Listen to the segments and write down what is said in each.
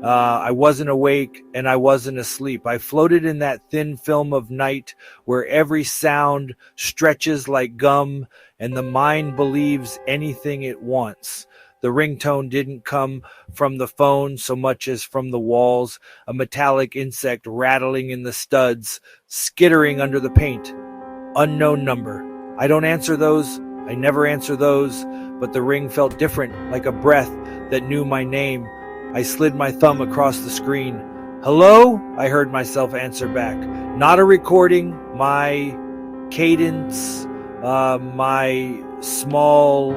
I wasn't awake and I wasn't asleep. I floated in that thin film of night where every sound stretches like gum and the mind believes anything it wants. The ringtone didn't come from the phone so much as from the walls, a metallic insect rattling in the studs, skittering under the paint. Unknown number. I don't answer those. I never answer those, but the ring felt different, like a breath that knew my name. I slid my thumb across the screen. Hello? I heard myself answer back. Not a recording, my cadence, my small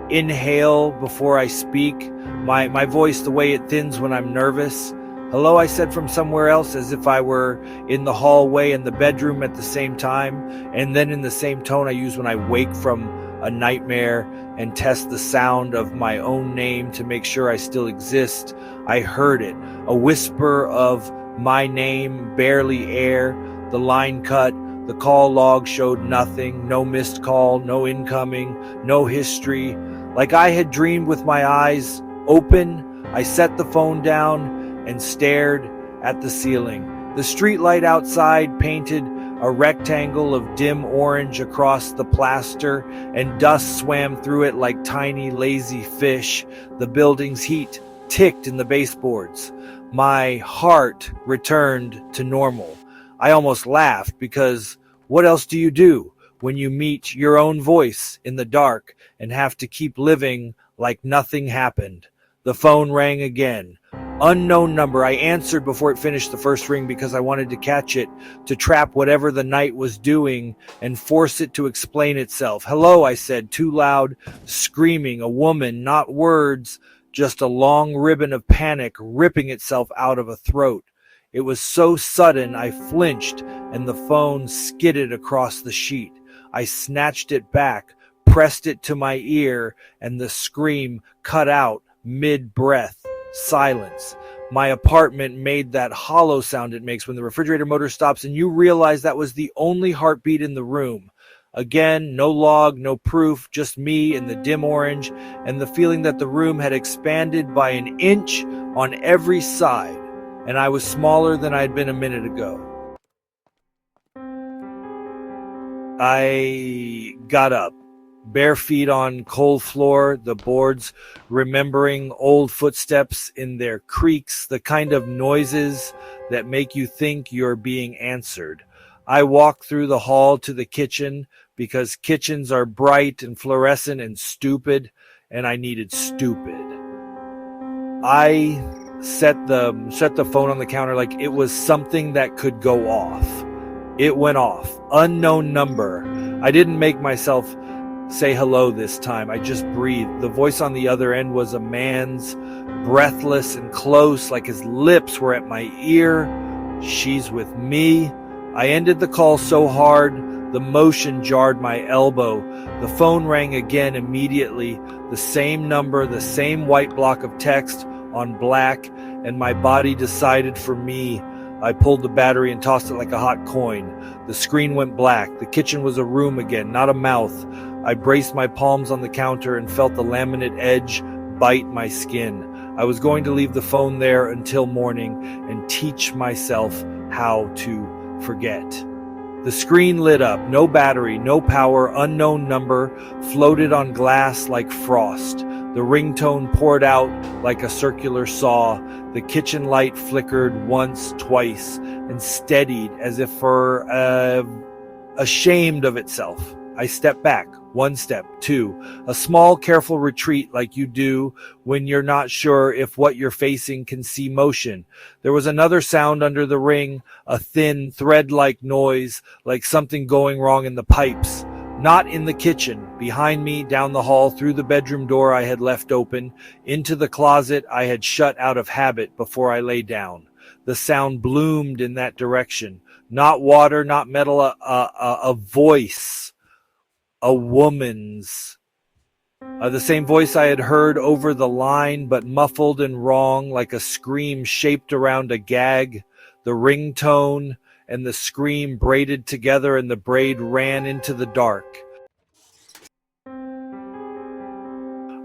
inhale before I speak, my voice, the way it thins when I'm nervous. Hello, I said from somewhere else, as if I were in the hallway and the bedroom at the same time, and then in the same tone I use when I wake from a nightmare and test the sound of my own name to make sure I still exist. I heard it, a whisper of my name, barely air. The line cut. The call log showed nothing, no missed call, no incoming, no history. Like I had dreamed with my eyes open, I set the phone down and stared at the ceiling. The streetlight outside painted a rectangle of dim orange across the plaster, and dust swam through it like tiny, lazy fish. The building's heat ticked in the baseboards. My heart returned to normal. I almost laughed because what else do you do when you meet your own voice in the dark and have to keep living like nothing happened? The phone rang again. Unknown number. I answered before it finished the first ring because I wanted to catch it, to trap whatever the night was doing and force it to explain itself. Hello, I said, too loud, screaming. A woman, not words, just a long ribbon of panic ripping itself out of a throat. It was so sudden I flinched and the phone skidded across the sheet. I snatched it back, pressed it to my ear, and the scream cut out mid-breath. Silence. My apartment made that hollow sound it makes when the refrigerator motor stops and you realize that was the only heartbeat in the room. Again, no log, no proof, just me in the dim orange and the feeling that the room had expanded by an inch on every side. And I was smaller than I had been a minute ago. I got up, bare feet on cold floor, the boards, remembering old footsteps in their creaks, the kind of noises that make you think you're being answered. I walked through the hall to the kitchen because kitchens are bright and fluorescent and stupid, and I needed stupid. I set the phone on the counter like it was something that could go off. It went off. Unknown number. I didn't make myself say hello this time. I just breathed. The voice on the other end was a man's, breathless and close, like his lips were at my ear. She's with me. I ended the call so hard, the motion jarred my elbow. The phone rang again immediately. The same number, the same white block of text on black, and my body decided for me. I pulled the battery and tossed it like a hot coin. The screen went black. The kitchen was a room again, not a mouth. I braced my palms on the counter and felt the laminate edge bite my skin. I was going to leave the phone there until morning and teach myself how to forget. The screen lit up. No battery, no power, unknown number, floated on glass like frost. The ringtone poured out like a circular saw. The kitchen light flickered once, twice, and steadied as if ashamed of itself. I stepped back. 1 step, 2. A small, careful retreat like you do when you're not sure if what you're facing can see motion. There was another sound under the ring, a thin, thread-like noise, like something going wrong in the pipes. Not in the kitchen. Behind me, down the hall, through the bedroom door I had left open, into the closet I had shut out of habit before I lay down. The sound bloomed in that direction. Not water, not metal, a voice. A woman's. The same voice I had heard over the line, but muffled and wrong, like a scream shaped around a gag. The ringtone and the scream braided together, and the braid ran into the dark.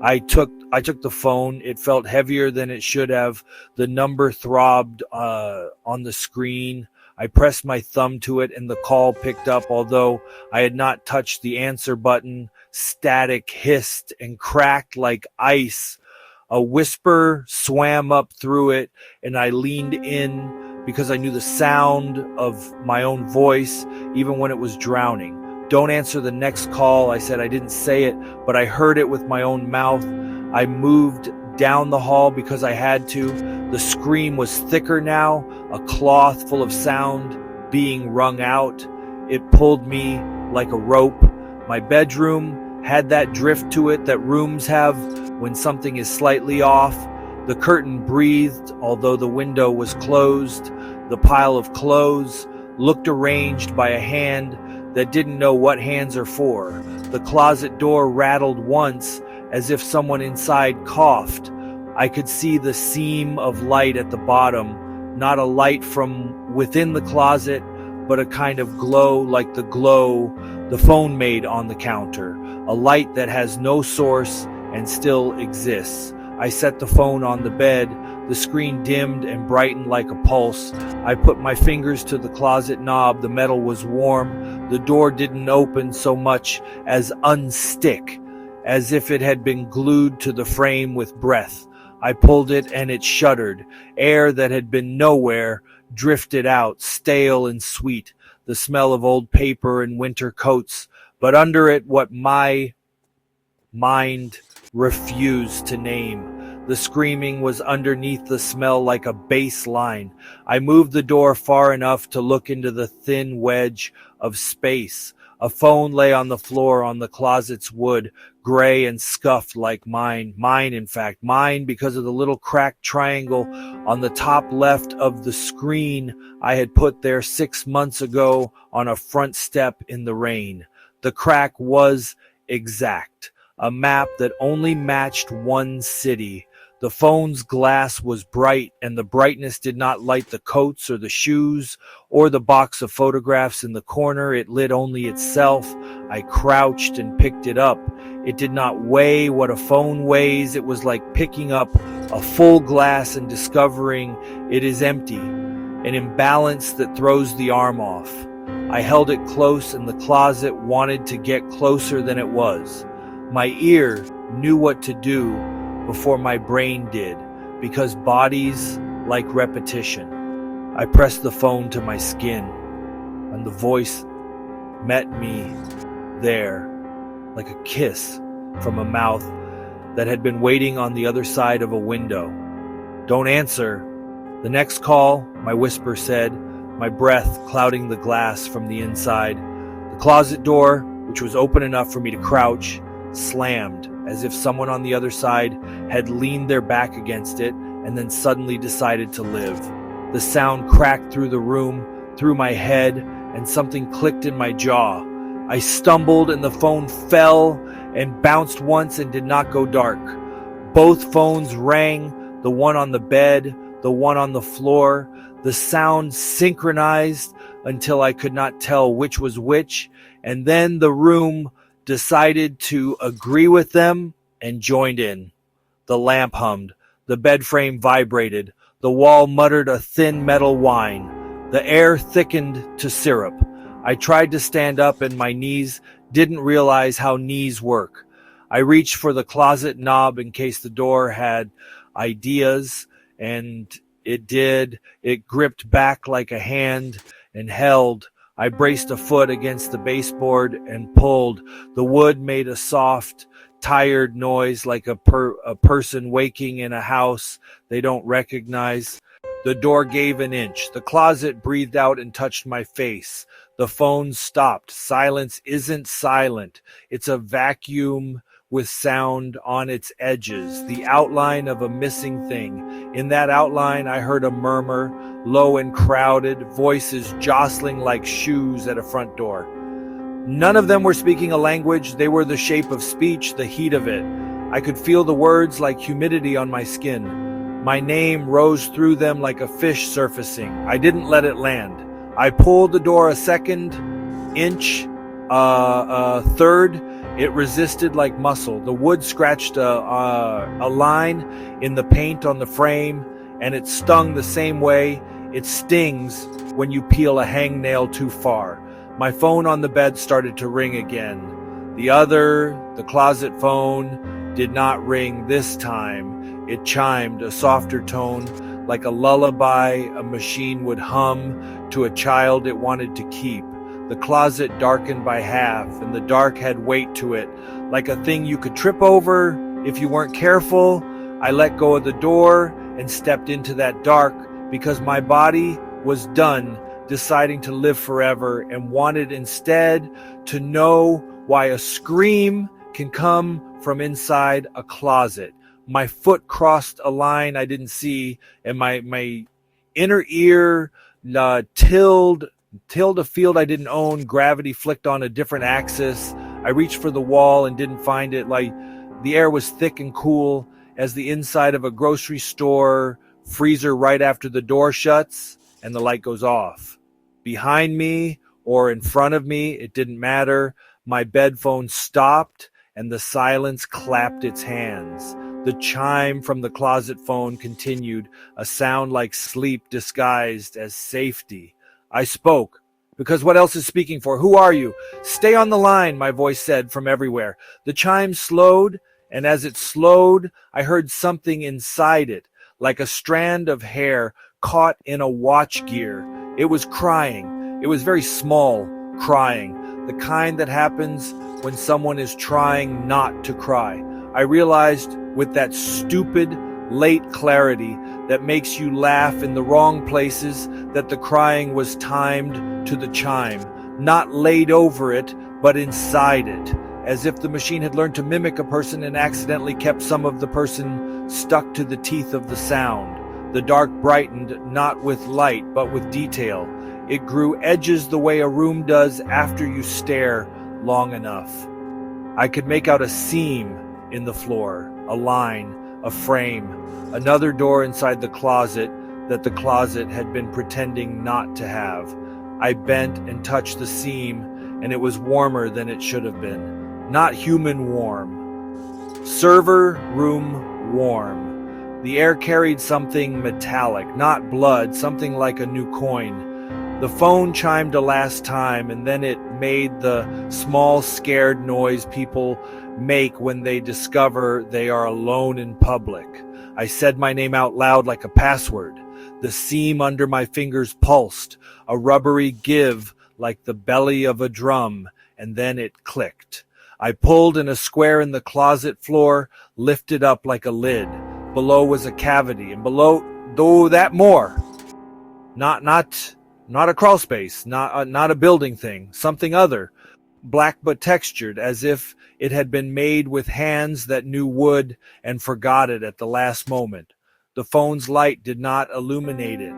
I took I took the phone. It felt heavier than it should have. The number throbbed on the screen. I pressed my thumb to it and the call picked up, although I had not touched the answer button. Static hissed and cracked like ice. A whisper swam up through it, and I leaned in because I knew the sound of my own voice, even when it was drowning. "Don't answer the next call," I said. I didn't say it, but I heard it with my own mouth. I moved down the hall because I had to. The scream was thicker now, a cloth full of sound being wrung out. It pulled me like a rope. My bedroom had that drift to it that rooms have when something is slightly off. The curtain breathed, although the window was closed. The pile of clothes looked arranged by a hand that didn't know what hands are for. The closet door rattled once, as if someone inside coughed. I could see the seam of light at the bottom, not a light from within the closet, but a kind of glow like the glow the phone made on the counter, a light that has no source and still exists. I set the phone on the bed. The screen dimmed and brightened like a pulse. I put my fingers to the closet knob. The metal was warm. The door didn't open so much as unstick, as if it had been glued to the frame with breath. I pulled it and it shuddered. Air that had been nowhere drifted out, stale and sweet, the smell of old paper and winter coats, but under it what my mind refused to name. The screaming was underneath the smell like a bass line. I moved the door far enough to look into the thin wedge of space. A phone lay on the floor on the closet's wood, gray and scuffed like mine. Mine because of the little cracked triangle on the top left of the screen I had put there 6 months ago on a front step in the rain. The crack was exact, a map that only matched one city. The phone's glass was bright, and the brightness did not light the coats or the shoes or the box of photographs in the corner. It lit only itself. I crouched and picked it up. It did not weigh what a phone weighs. It was like picking up a full glass and discovering it is empty, an imbalance that throws the arm off. I held it close, and the closet wanted to get closer than it was. My ear knew what to do before my brain did, because bodies like repetition. I pressed the phone to my skin, and the voice met me there, like a kiss from a mouth that had been waiting on the other side of a window. "Don't answer." "The next call," my whisper said, my breath clouding the glass from the inside. The closet door, which was open enough for me to crouch, slammed, as if someone on the other side had leaned their back against it and then suddenly decided to live. The sound cracked through the room, through my head, and something clicked in my jaw. I stumbled and the phone fell and bounced once and did not go dark. Both phones rang, the one on the bed, the one on the floor. The sound synchronized until I could not tell which was which, and then the room decided to agree with them and joined in. The lamp hummed. The bed frame vibrated. The wall muttered a thin metal whine. The air thickened to syrup. I tried to stand up, and my knees didn't realize how knees work. I reached for the closet knob in case the door had ideas, and it did. It gripped back like a hand and held. I braced a foot against the baseboard and pulled. The wood made a soft, tired noise like a person waking in a house they don't recognize. The door gave an inch. The closet breathed out and touched my face. The phone stopped. Silence isn't silent. It's a vacuum with sound on its edges, the outline of a missing thing. In that outline, I heard a murmur, low and crowded, voices jostling like shoes at a front door. None of them were speaking a language. They were the shape of speech, the heat of it. I could feel the words like humidity on my skin. My name rose through them like a fish surfacing. I didn't let it land. I pulled the door a second, inch, a third, It resisted like muscle. The wood scratched a line in the paint on the frame, and it stung the same way it stings when you peel a hangnail too far. My phone on the bed started to ring again. The closet phone, did not ring this time. It chimed a softer tone, like a lullaby a machine would hum to a child it wanted to keep. The closet darkened by half, and the dark had weight to it, like a thing you could trip over if you weren't careful. I let go of the door and stepped into that dark because my body was done deciding to live forever and wanted instead to know why a scream can come from inside a closet. My foot crossed a line I didn't see, and my inner ear tilled a field I didn't own. Gravity flicked on a different axis. I reached for the wall and didn't find it. Like the air was thick and cool as the inside of a grocery store freezer right after the door shuts and the light goes off. Behind me or in front of me, it didn't matter. My bed phone stopped and the silence clapped its hands. The chime from the closet phone continued, a sound like sleep disguised as safety. I spoke, because what else is speaking for? Who are you? Stay on the line, my voice said from everywhere. The chime slowed, and as it slowed, I heard something inside it, like a strand of hair caught in a watch gear. It was crying. It was very small, crying, the kind that happens when someone is trying not to cry. I realized with that stupid, late clarity that makes you laugh in the wrong places that the crying was timed to the chime, not laid over it, but inside it, as if the machine had learned to mimic a person and accidentally kept some of the person stuck to the teeth of the sound. The dark brightened, not with light, but with detail. It grew edges the way a room does after you stare long enough. I could make out a seam in the floor, a line, a frame, another door inside the closet that the closet had been pretending not to have. I bent and touched the seam, and it was warmer than it should have been. Not human warm. Server room warm. The air carried something metallic, not blood, something like a new coin. The phone chimed a last time, and then it made the small, scared noise people make when they discover they are alone in public. I said my name out loud like a password. The seam under my fingers pulsed, a rubbery give like the belly of a drum, and then it clicked. I pulled, and a square in the closet floor lifted up like a lid. Below was a cavity, and below, though that more. Not a crawl space, not a building thing, something other, black but textured, as if it had been made with hands that knew wood and forgot it at the last moment. The phone's light did not illuminate it.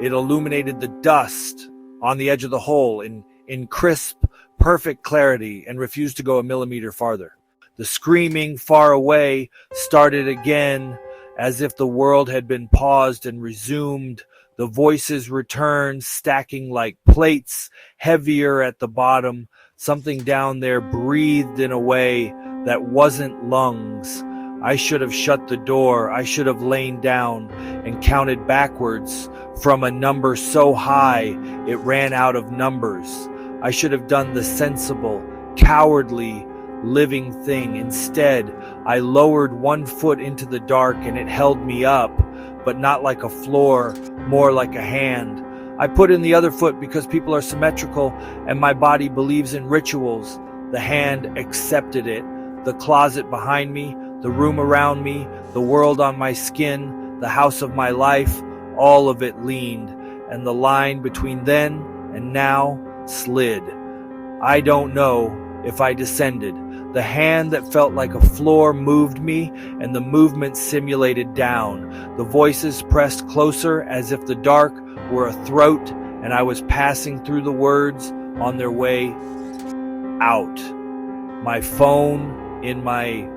It illuminated the dust on the edge of the hole in crisp, perfect clarity, and refused to go a millimeter farther. The screaming far away started again, as if the world had been paused and resumed. The voices returned, stacking like plates, heavier at the bottom. Something down there breathed in a way that wasn't lungs. I should have shut the door. I should have lain down and counted backwards from a number so high it ran out of numbers. I should have done the sensible, cowardly, living thing. Instead, I lowered one foot into the dark and it held me up, but not like a floor, more like a hand. I put in the other foot because people are symmetrical and my body believes in rituals. The hand accepted it. The closet behind me, the room around me, the world on my skin, the house of my life, all of it leaned, and the line between then and now slid. I don't know if I descended. The hand that felt like a floor moved me, and the movement simulated down. The voices pressed closer as if the dark were a throat, and I was passing through the words on their way out. My phone in my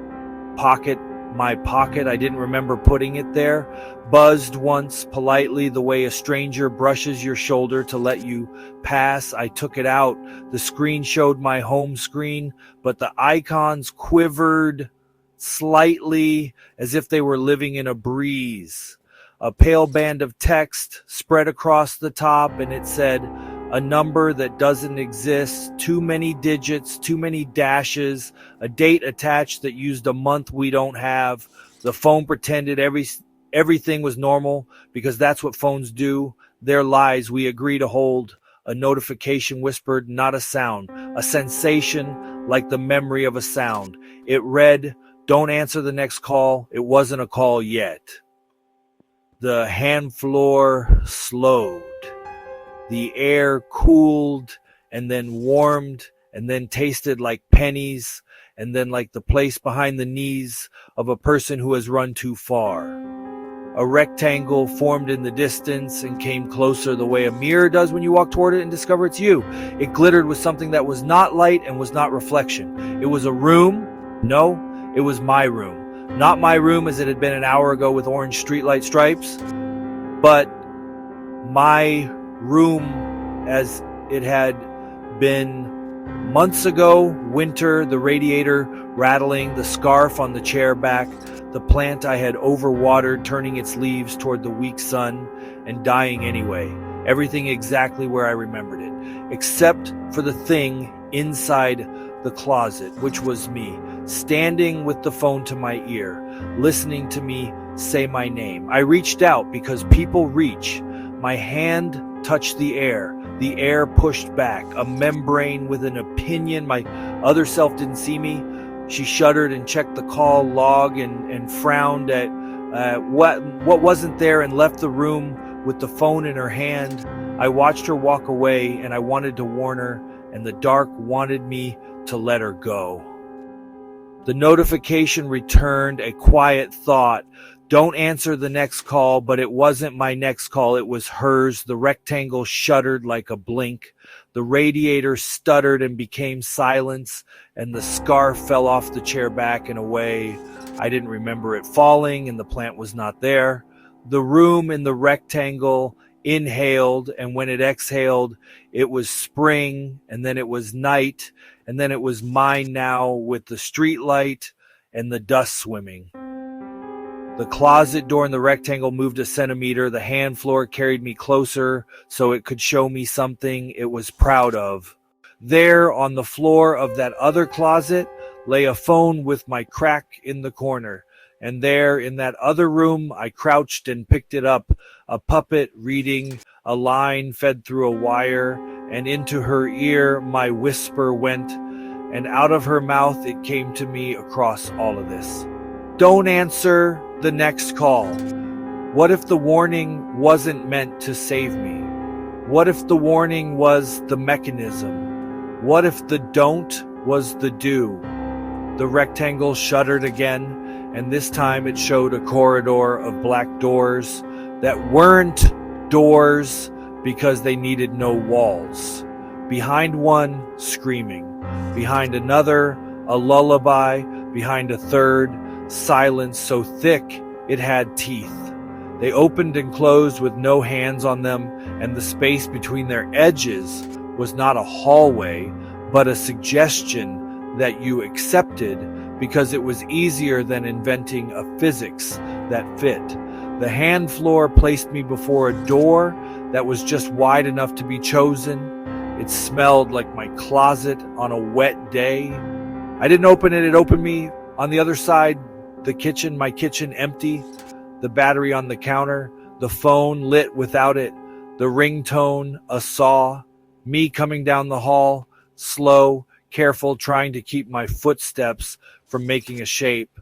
pocket my pocket. I didn't remember putting it there. Buzzed once politely the way a stranger brushes your shoulder to let you pass. I took it out. The screen showed my home screen, but the icons quivered slightly as if they were living in a breeze. A pale band of text spread across the top, and it said, a number that doesn't exist, too many digits, too many dashes, a date attached that used a month we don't have. The phone pretended everything was normal because that's what phones do. Their lies we agree to hold. A notification whispered, not a sound, a sensation like the memory of a sound. It read, don't answer the next call. It wasn't a call yet. The hand floor slowed. The air cooled and then warmed and then tasted like pennies and then like the place behind the knees of a person who has run too far. A rectangle formed in the distance and came closer the way a mirror does when you walk toward it and discover it's you. It glittered with something that was not light and was not reflection. It was a room. No, it was my room. Not my room as it had been an hour ago with orange streetlight stripes, but my room as it had been months ago. Winter, the radiator rattling, the scarf on the chair back, the plant I had overwatered turning its leaves toward the weak sun and dying anyway. Everything exactly where I remembered it, except for the thing inside the closet, which was me, standing with the phone to my ear, listening to me say my name. I reached out because people reach. My hand touched the air. The air pushed back. A membrane with an opinion. My other self didn't see me. She shuddered and checked the call log and frowned at what wasn't there and left the room with the phone in her hand. I watched her walk away and I wanted to warn her, and the dark wanted me to let her go. The notification returned, a quiet thought. Don't answer the next call, but it wasn't my next call. It was hers. The rectangle shuddered like a blink. The radiator stuttered and became silence, and the scarf fell off the chair back in a way I didn't remember it falling, and the plant was not there. The room in the rectangle inhaled, and when it exhaled, it was spring, and then it was night, and then it was mine now with the street light and the dust swimming. The closet door in the rectangle moved a centimeter. The hand floor carried me closer so it could show me something it was proud of. There on the floor of that other closet lay a phone with my crack in the corner. And there in that other room I crouched and picked it up, a puppet reading a line fed through a wire, and into her ear my whisper went, and out of her mouth it came to me across all of this. Don't answer the next call. What if the warning wasn't meant to save me? What if the warning was the mechanism? What if the don't was the do? The rectangle shuddered again, and this time it showed a corridor of black doors that weren't doors because they needed no walls. Behind one, screaming. Behind another, a lullaby. Behind a third, silence so thick it had teeth. They opened and closed with no hands on them, and the space between their edges was not a hallway, but a suggestion that you accepted because it was easier than inventing a physics that fit. The hand floor placed me before a door that was just wide enough to be chosen. It smelled like my closet on a wet day. I didn't open it, it opened me. On the other side, the kitchen, my kitchen empty, the battery on the counter, the phone lit without it, the ringtone, a saw, me coming down the hall, slow, careful, trying to keep my footsteps from making a shape.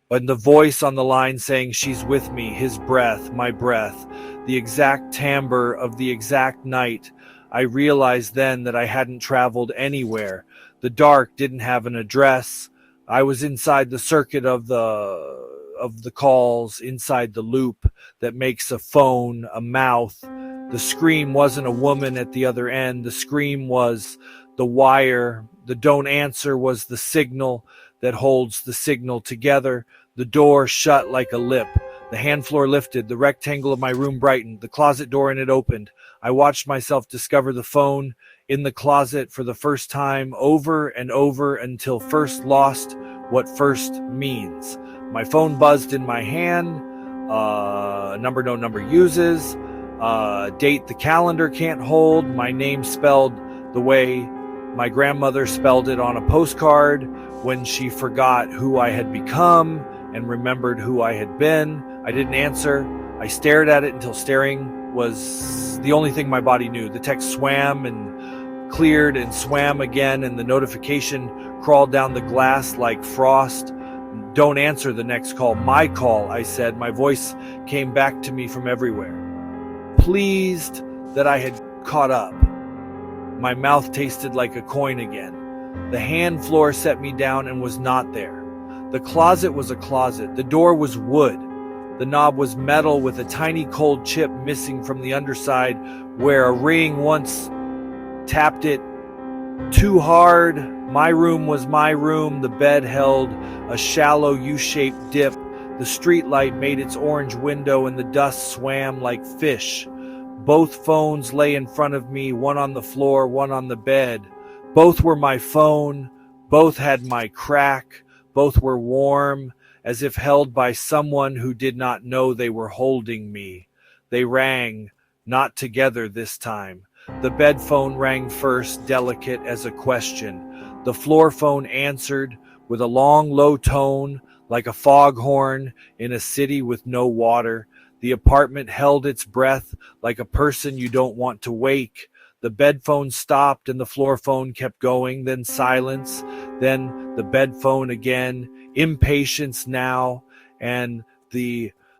But the voice on the line saying she's with me, his breath, my breath, the exact timbre of the exact night. I realized then that I hadn't traveled anywhere. The dark didn't have an address. I was inside the circuit of the calls, inside the loop that makes a phone a mouth. The scream wasn't a woman at the other end. The scream was the wire. The don't answer was the signal that holds the signal together. The door shut like a lip. The hand floor lifted. The rectangle of my room brightened. The closet door in it opened. I watched myself discover the phone in the closet for the first time, over and over, until first lost what first means. My phone buzzed in my hand. Number no number uses. Date the calendar can't hold. My name spelled the way my grandmother spelled it on a postcard when she forgot who I had become and remembered who I had been. I didn't answer. I stared at it until staring was the only thing my body knew. The text swam and cleared and swam again, and the notification crawled down the glass like frost. Don't answer the next call. My call, I said. My voice came back to me from everywhere. Pleased that I had caught up. My mouth tasted like a coin again. The hand floor set me down and was not there. The closet was a closet. The door was wood. The knob was metal with a tiny cold chip missing from the underside where a ring once tapped it too hard. My room was my room. The bed held a shallow U-shaped dip. The streetlight made its orange window and the dust swam like fish. Both phones lay in front of me, one on the floor, one on the bed. Both were my phone. Both had my crack. Both were warm, as if held by someone who did not know they were holding me. They rang, not together this time. The bed phone rang first, delicate as a question. The floor phone answered with a long, low tone, like a foghorn in a city with no water. The apartment held its breath like a person you don't want to wake. The bed phone stopped and the floor phone kept going, then silence, then the bed phone again, impatience now, and the